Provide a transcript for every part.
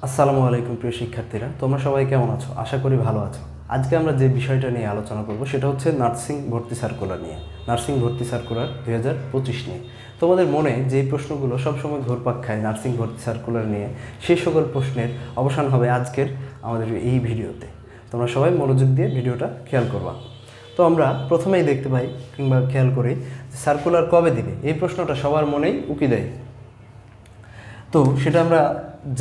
আসসালামু আলাইকুম প্রিয় শিক্ষার্থীরা, তোমরা সবাই কেমন আছো? আশা করি ভালো আছো। আজকে আমরা যে বিষয়টা নিয়ে আলোচনা করব সেটা হচ্ছে নার্সিং ভর্তি সার্কুলার নিয়ে। নার্সিং ভর্তি সার্কুলার 2025 নিয়ে তোমাদের মনে যে প্রশ্নগুলো সবসময় ঘুরপাক খায় নার্সিং ভর্তি সার্কুলার নিয়ে, সেই সকল প্রশ্নের অবসান হবে আজকের আমাদের এই ভিডিওতে। তোমরা সবাই মনোযোগ দিয়ে ভিডিওটা খেয়াল করবা। তো আমরা প্রথমেই দেখতে পাই কিংবা খেয়াল করি সার্কুলার কবে দিবে, এই প্রশ্নটা সবার মনেই উকি দেয়। তো সেটা আমরা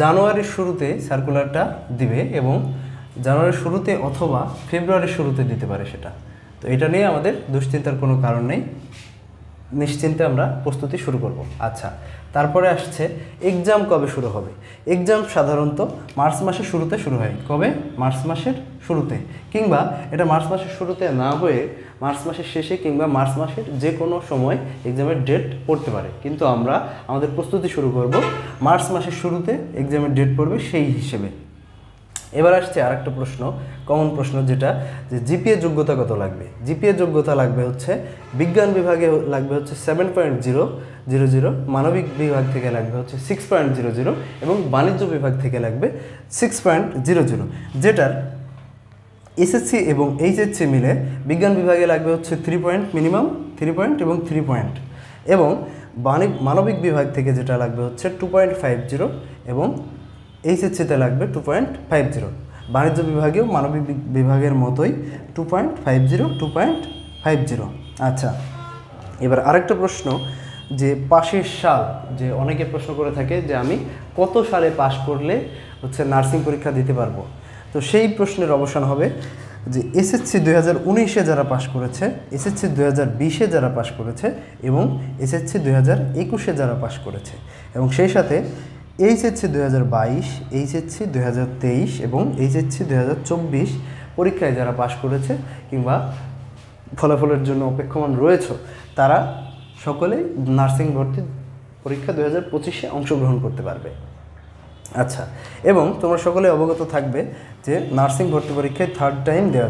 জানুয়ারির শুরুতে সার্কুলারটা দিবে এবং জানুয়ারির শুরুতে অথবা ফেব্রুয়ারির শুরুতে দিতে পারে সেটা। তো এটা নিয়ে আমাদের দুশ্চিন্তার কোনো কারণ নেই, নিশ্চিন্তে আমরা প্রস্তুতি শুরু করব। আচ্ছা, তারপরে আসছে এক্সাম কবে শুরু হবে। এক্সাম সাধারণত মার্চ মাসের শুরুতে শুরু হয়। কবে? মার্চ মাসের শুরুতে, কিংবা এটা মার্চ মাসের শুরুতে না হয়ে মার্চ মাসের শেষে কিংবা মার্চ মাসের যে কোনো সময় এক্সামের ডেট পড়তে পারে, কিন্তু আমরা আমাদের প্রস্তুতি শুরু করব মার্চ মাসের শুরুতে এক্সামের ডেট পড়বে সেই হিসেবে। এবার আসছে আরেকটা প্রশ্ন, কমন প্রশ্ন, যেটা যে জিপিএ যোগ্যতা কত লাগবে। জিপিএ যোগ্যতা লাগবে হচ্ছে বিজ্ঞান বিভাগে লাগবে হচ্ছে 7.000, মানবিক বিভাগ থেকে লাগবে হচ্ছে 6.00 এবং বাণিজ্য বিভাগ থেকে লাগবে 6.00, যেটার এসএসসি এবং এইচএসসি মিলে বিজ্ঞান বিভাগে লাগবে হচ্ছে 3 পয়েন্ট, মিনিমাম 3 পয়েন্ট এবং 3 পয়েন্ট, এবং মানবিক বিভাগ থেকে যেটা লাগবে হচ্ছে 2.50 এবং এইচএসসিতে লাগবে 2.50। বাণিজ্য বিভাগেও মানবিক বিভাগের মতোই 2.50। আচ্ছা, এবার আরেকটা প্রশ্ন, যে পাশের সাল, যে অনেকে প্রশ্ন করে থাকে যে আমি কত সালে পাশ করলে হচ্ছে নার্সিং পরীক্ষা দিতে পারবো। তো সেই প্রশ্নের অবসান হবে যে এসএসসি 2019-এ যারা পাশ করেছে, এসএসসি 2020-এ যারা পাশ করেছে এবং এসএসসি 2021-এ যারা পাশ করেছে, এবং সেই সাথে এইচএসসি 2022, এইচএসসি 2023 এবং এইচএসসি 2024 পরীক্ষায় যারা পাশ করেছে কিংবা ফলাফলের জন্য অপেক্ষমান রয়েছে, তারা সকলেই নার্সিং ভর্তি পরীক্ষা 2025-এ অংশগ্রহণ করতে পারবে। আচ্ছা, এবং তোমরা সকলে অবগত থাকবে যে নার্সিং ভর্তি পরীক্ষায় থার্ড টাইম দেওয়া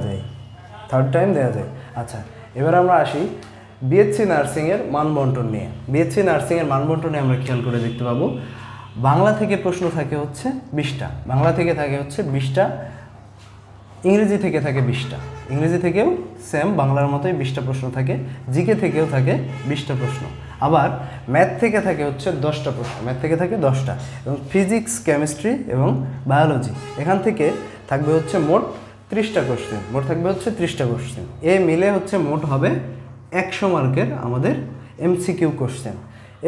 যায়। আচ্ছা, এবার আমরা আসি বিএসসি নার্সিংয়ের মানবন্টন নিয়ে। বিএসসি নার্সিংয়ের মানবন্টনে আমরা খেয়াল করে দেখতে পাবো বাংলা থেকে প্রশ্ন থাকে হচ্ছে 20টা, বাংলা থেকে থাকে হচ্ছে 20টা, ইংরেজি থেকে থাকে 20টা, ইংরেজি থেকেও সেম বাংলার মতোই 20টা প্রশ্ন থাকে, জিকে থেকেও থাকে 20টা প্রশ্ন, আবার ম্যাথ থেকে থাকে হচ্ছে 10টা প্রশ্ন, ম্যাথ থেকে থাকে 10টা, এবং ফিজিক্স, কেমিস্ট্রি এবং বায়োলজি এখান থেকে থাকবে হচ্ছে মোট 30টা কোশ্চেন, মোট থাকবে হচ্ছে 30টা কোশ্চেন। এ মিলে হচ্ছে মোট হবে 100 মার্কের আমাদের এমসিকিউ কোশ্চেন।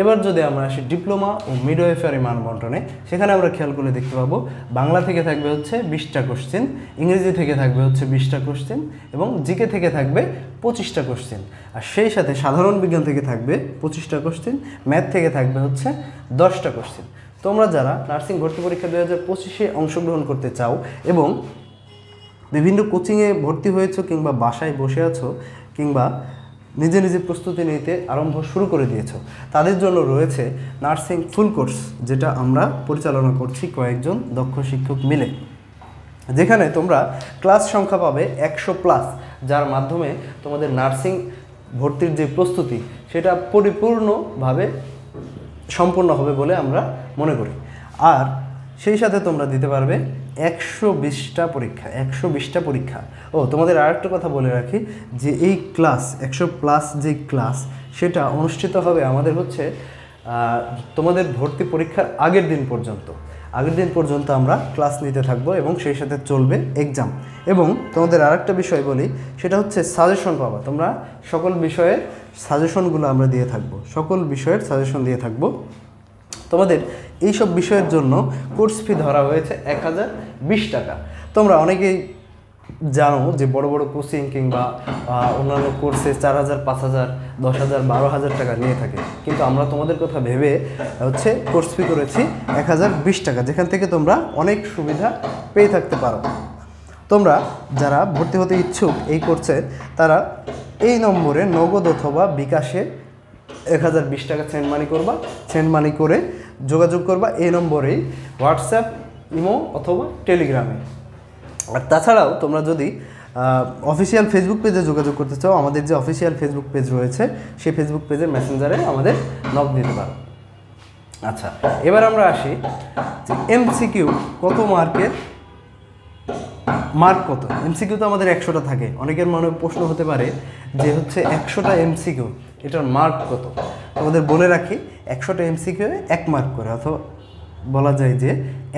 এবার যদি আমরা আসি ডিপ্লোমা ও মিডওয়াইফারি মানবন্টনে, সেখানে আমরা খেয়াল করে দেখতে পাবো বাংলা থেকে থাকবে হচ্ছে 20টা কোশ্চেন, ইংরেজি থেকে থাকবে হচ্ছে 20টা কোশ্চেন এবং জিকে থেকে থাকবে 25টা কোশ্চেন, আর সেই সাথে সাধারণ বিজ্ঞান থেকে থাকবে 25টা কোশ্চেন, ম্যাথ থেকে থাকবে হচ্ছে 10টা কোশ্চেন। তোমরা যারা নার্সিং ভর্তি পরীক্ষা 2025-এ অংশগ্রহণ করতে চাও এবং বিভিন্ন কোচিংয়ে ভর্তি হয়েছো কিংবা বাসায় বসে আছো কিংবা নিজে নিজে প্রস্তুতি নিতে আরম্ভ শুরু করে দিয়েছো, তাদের জন্য রয়েছে নার্সিং ফুল কোর্স, যেটা আমরা পরিচালনা করছি কয়েকজন দক্ষ শিক্ষক মিলে, যেখানে তোমরা ক্লাস সংখ্যা পাবে 100+, যার মাধ্যমে তোমাদের নার্সিং ভর্তির যে প্রস্তুতি সেটা পরিপূর্ণভাবে সম্পূর্ণ হবে বলে আমরা মনে করি। আর সেই সাথে তোমরা দিতে পারবে 120টা পরীক্ষা। ও তোমাদের আরেকটা কথা বলে রাখি যে এই ক্লাস 100+ যে ক্লাস সেটা অনুষ্ঠিত হবে আমাদের হচ্ছে তোমাদের ভর্তি পরীক্ষার আগের দিন পর্যন্ত আমরা ক্লাস নিতে থাকবো এবং সেই সাথে চলবে এক্সাম। এবং তোমাদের আরেকটা বিষয় বলি, সেটা হচ্ছে সাজেশন পাবা তোমরা, সকল বিষয়ের সাজেশনগুলো আমরা দিয়ে থাকবো, সকল বিষয়ের সাজেশন দিয়ে থাকবো। তোমাদের এইসব বিষয়ের জন্য কোর্স ফি ধরা হয়েছে 1020 টাকা। তোমরা অনেকেই জানো যে বড় বড় কোচিং কিংবা অন্যান্য কোর্সে 4000, 5000, 10000, 12000 টাকা নিয়ে থাকে, কিন্তু আমরা তোমাদের কথা ভেবে হচ্ছে কোর্স ফি করেছি 1020 টাকা, যেখান থেকে তোমরা অনেক সুবিধা পেয়ে থাকতে পারো। তোমরা যারা ভর্তি হতে ইচ্ছুক এই কোর্সে, তারা এই নম্বরে নগদ অথবা বিকাশে 1020 টাকা সেন্ড মানি করে যোগাযোগ করবা এই নম্বরেই, হোয়াটসঅ্যাপ, ইমো অথবা টেলিগ্রামে। আর তাছাড়াও তোমরা যদি অফিসিয়াল ফেসবুক পেজে যোগাযোগ করতে চাও, আমাদের যে অফিসিয়াল ফেসবুক পেজ রয়েছে সেই ফেসবুক পেজের মেসেঞ্জারে আমাদের নক দিতে পারো। আচ্ছা, এবার আমরা আসি যে এমসিকিউ কত মার্কের, মার্ক কত। এমসিকিউ তো আমাদের 100টা থাকে, অনেকের মনে প্রশ্ন হতে পারে যে হচ্ছে 100টা এমসিকিউ এটার মার্ক কত। আমাদের বলে রাখি 100টা এমসিকিউ 1 মার্ক করে, অথবা বলা যায় যে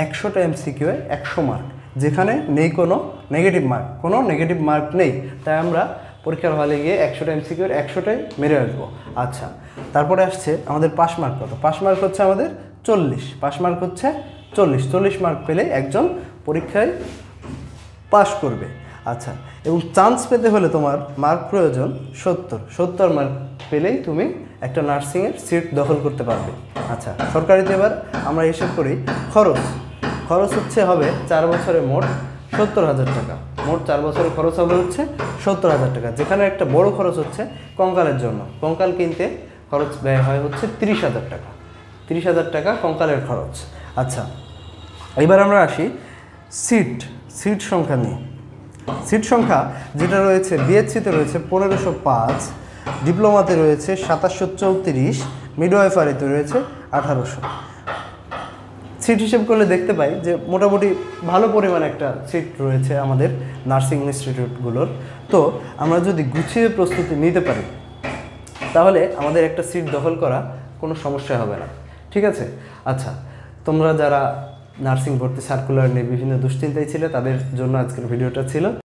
100টা এমসিকিউ 100 মার্ক, যেখানে নেই কোনো নেগেটিভ মার্ক, কোনো নেগেটিভ মার্ক নেই, তাই আমরা পরীক্ষার হলে গিয়ে 100টা এমসিকিউ 100টাই মেরে আসবো। আচ্ছা, তারপরে আসছে আমাদের পাস মার্ক কত। পাস মার্ক হচ্ছে আমাদের 40, পাস মার্ক হচ্ছে 40 মার্ক পেলে একজন পরীক্ষায় পাস করবে। আচ্ছা, এবং চান্স পেতে হলে তোমার মার্ক প্রয়োজন 70 মার্ক পেলেই তুমি একটা নার্সিংয়ের সিট দখল করতে পারবে। আচ্ছা, সরকারিতে এবার আমরা হিসেব করি খরচ হচ্ছে হবে 4 বছরে মোট 70,000 টাকা। মোট 4 বছরের খরচ হবে হচ্ছে 70,000 টাকা, যেখানে একটা বড় খরচ হচ্ছে কঙ্কালের জন্য। কঙ্কাল কিনতে খরচ ব্যয় হয় হচ্ছে 30,000 টাকা। 30,000 টাকা কঙ্কালের খরচ। আচ্ছা, এবার আমরা আসি সিট সংখ্যা নিয়ে। সিট সংখ্যা যেটা রয়েছে, বিএসসিতে রয়েছে 1505, ডিপ্লোমাতে রয়েছে 2734, মিডওয়াইফারিতে রয়েছে 1800। সিট হিসেব করলে দেখতে পাই যে মোটামুটি ভালো পরিমাণ একটা সিট রয়েছে আমাদের নার্সিং ইনস্টিটিউটগুলোর। তো আমরা যদি গুছিয়ে প্রস্তুতি নিতে পারি তাহলে আমাদের একটা সিট দখল করা কোনো সমস্যা হবে না। ঠিক আছে? আচ্ছা, তোমরা যারা নার্সিং ভর্তি সার্কুলার নিয়ে বিভিন্ন দুশ্চিন্তায় ছিলে তাদের জন্য আজকের ভিডিওটা ছিল।